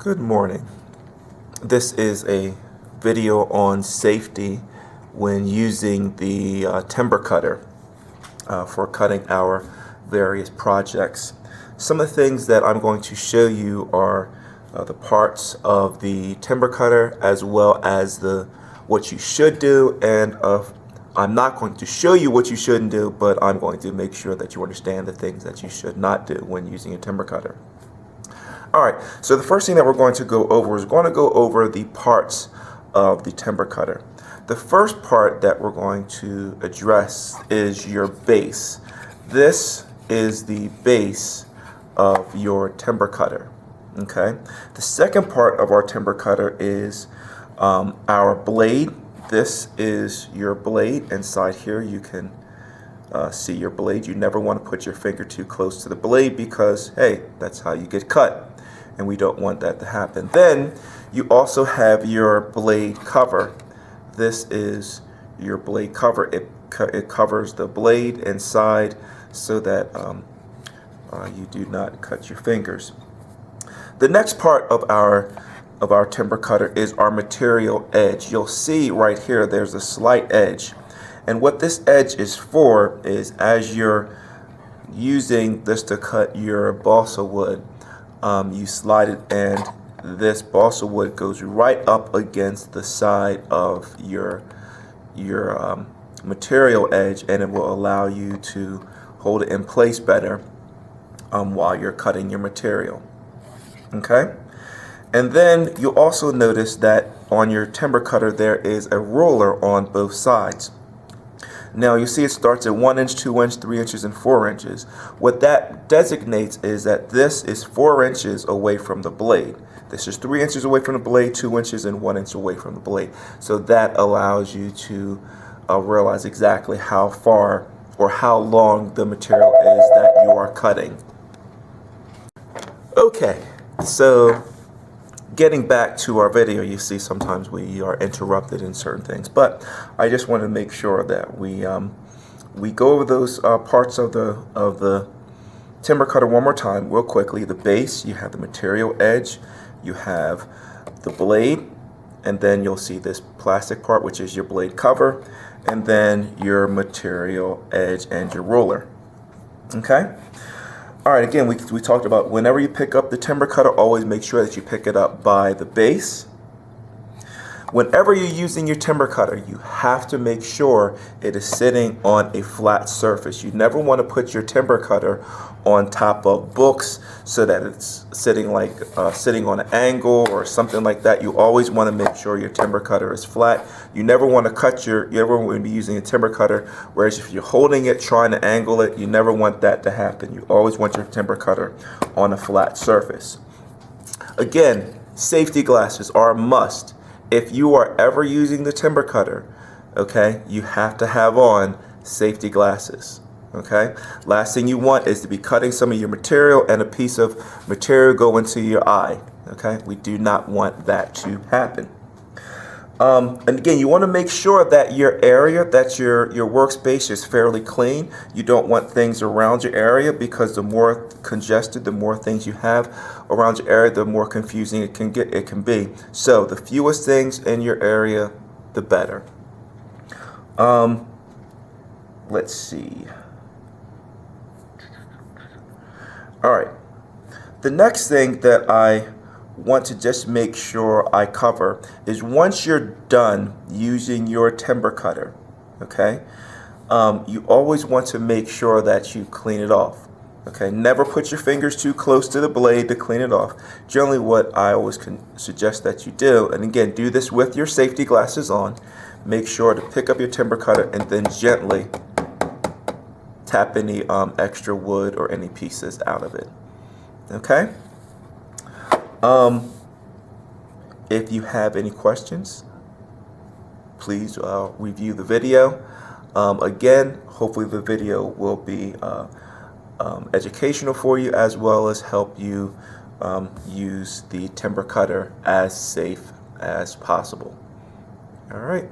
Good morning. This is a video on safety when using the timber cutter for cutting our various projects. Some of the things that I'm going to show you are the parts of the timber cutter as well as what you should do, and I'm not going to show you what you shouldn't do, but I'm going to make sure that you understand the things that you should not do when using a timber cutter. Alright, so the first thing that we're going to go over is the parts of the timber cutter. The first part that we're going to address is your base. This is the base of your timber cutter. Okay. The second part of our timber cutter is our blade. This is your blade. Inside here you can see your blade. You never want to put your finger too close to the blade because, hey, that's how you get cut, and we don't want that to happen. Then you also have your blade cover. This is your blade cover. It covers the blade inside so that you do not cut your fingers. The next part of our timber cutter is our material edge. You'll see right here there's a slight edge, and what this edge is for is as you're using this to cut your balsa wood, you slide it and this balsa wood goes right up against the side of your material edge, and it will allow you to hold it in place better while you're cutting your material. Okay? And then you'll also notice that on your timber cutter there is a ruler on both sides. Now you see it starts at 1 inch, 2 inch, 3 inches, and 4 inches. What that designates is that this is 4 inches away from the blade. This is 3 inches away from the blade, 2 inches, and 1 inch away from the blade. So that allows you to realize exactly how far or how long the material is that you are cutting. Okay, so getting back to our video, you see sometimes we are interrupted in certain things, but I just want to make sure that we go over those parts of the timber cutter one more time real quickly. The base, you have the material edge, you have the blade, and then you'll see this plastic part, which is your blade cover, and then your material edge and your ruler. Okay? Alright, again, we talked about whenever you pick up the timber cutter, always make sure that you pick it up by the base. Whenever you're using your timber cutter, you have to make sure it is sitting on a flat surface. You never want to put your timber cutter on top of books so that it's sitting on an angle or something like that. You always want to make sure your timber cutter is flat. You never want to you never want to be using a timber cutter, whereas if you're holding it, trying to angle it, you never want that to happen. You always want your timber cutter on a flat surface. Again, safety glasses are a must. If you are ever using the timber cutter, okay, you have to have on safety glasses. Okay, last thing you want is to be cutting some of your material and a piece of material go into your eye. Okay, we do not want that to happen. And again, you want to make sure that your area, that your workspace is fairly clean. You don't want things around your area, because the more congested, the more things you have around your area, the more confusing it can be. So the fewest things in your area, the better. Let's see. All right. The next thing that I want to just make sure I cover is once you're done using your timber cutter, okay, you always want to make sure that you clean it off. Okay, never put your fingers too close to the blade to clean it off. Generally what I always suggest that you do, and again, do this with your safety glasses on, make sure to pick up your timber cutter and then gently tap any extra wood or any pieces out of it. Okay? If you have any questions, please review the video. Again, hopefully the video will be educational for you, as well as help you use the timber cutter as safe as possible. All right.